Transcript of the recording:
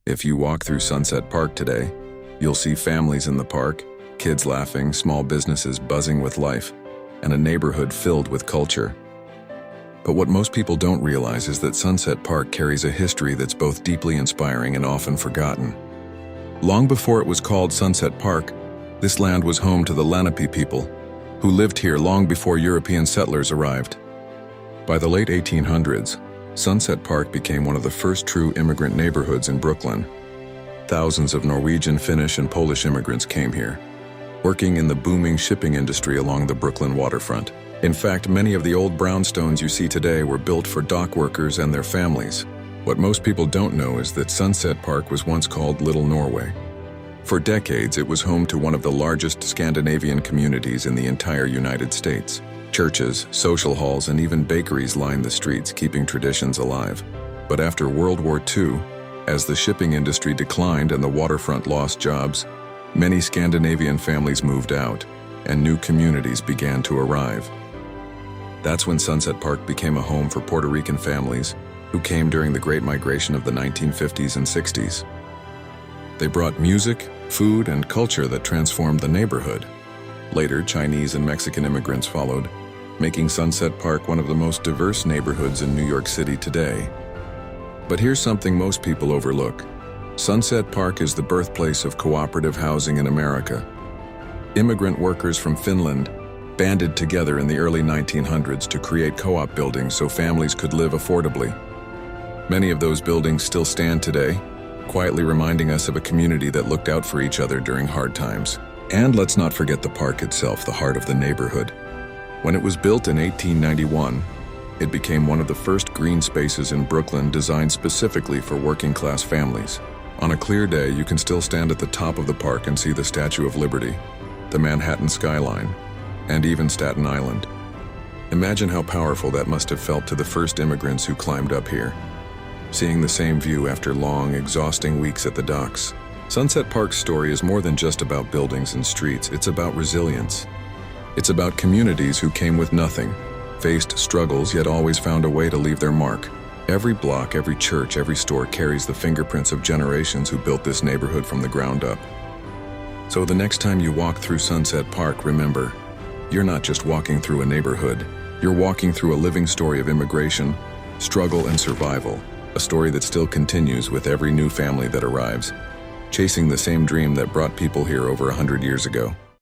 If you walk through Sunset Park today, you'll see families in the park, kids laughing, small businesses buzzing with life, and a neighborhood filled with culture. But what most people don't realize is that Sunset Park carries a history that's both deeply inspiring and often forgotten. Long before it was called Sunset Park, this land was home to the Lenape people, who lived here long before European settlers arrived. By the late 1800s, Sunset Park became one of the first true immigrant neighborhoods in Brooklyn. Thousands of Norwegian, Finnish, and Polish immigrants came here, working in the booming shipping industry along the Brooklyn waterfront. In fact, many of the old brownstones you see today were built for dock workers and their families. What most people don't know is that Sunset Park was once called Little Norway. For decades, it was home to one of the largest Scandinavian communities in the entire United States. Churches, social halls, and even bakeries lined the streets, keeping traditions alive. But after World War II, as the shipping industry declined and the waterfront lost jobs, many Scandinavian families moved out, and new communities began to arrive. That's when Sunset Park became a home for Puerto Rican families who came during the Great Migration of the 1950s and 60s. They brought music, food, and culture that transformed the neighborhood. Later, Chinese and Mexican immigrants followed, making Sunset Park one of the most diverse neighborhoods in New York City today. But here's something most people overlook. Sunset Park is the birthplace of cooperative housing in America. Immigrant workers from Finland banded together in the early 1900s to create co-op buildings so families could live affordably. Many of those buildings still stand today, quietly reminding us of a community that looked out for each other during hard times. And let's not forget the park itself, the heart of the neighborhood. When it was built in 1891, it became one of the first green spaces in Brooklyn designed specifically for working-class families. On a clear day, you can still stand at the top of the park and see the Statue of Liberty, the Manhattan skyline, and even Staten Island. Imagine how powerful that must have felt to the first immigrants who climbed up here, seeing the same view after long, exhausting weeks at the docks. Sunset Park's story is more than just about buildings and streets. It's about resilience. It's about communities who came with nothing, faced struggles, yet always found a way to leave their mark. Every block, every church, every store carries the fingerprints of generations who built this neighborhood from the ground up. So the next time you walk through Sunset Park, remember, you're not just walking through a neighborhood. You're walking through a living story of immigration, struggle, and survival. A story that still continues with every new family that arrives, chasing the same dream that brought people here over 100 years ago.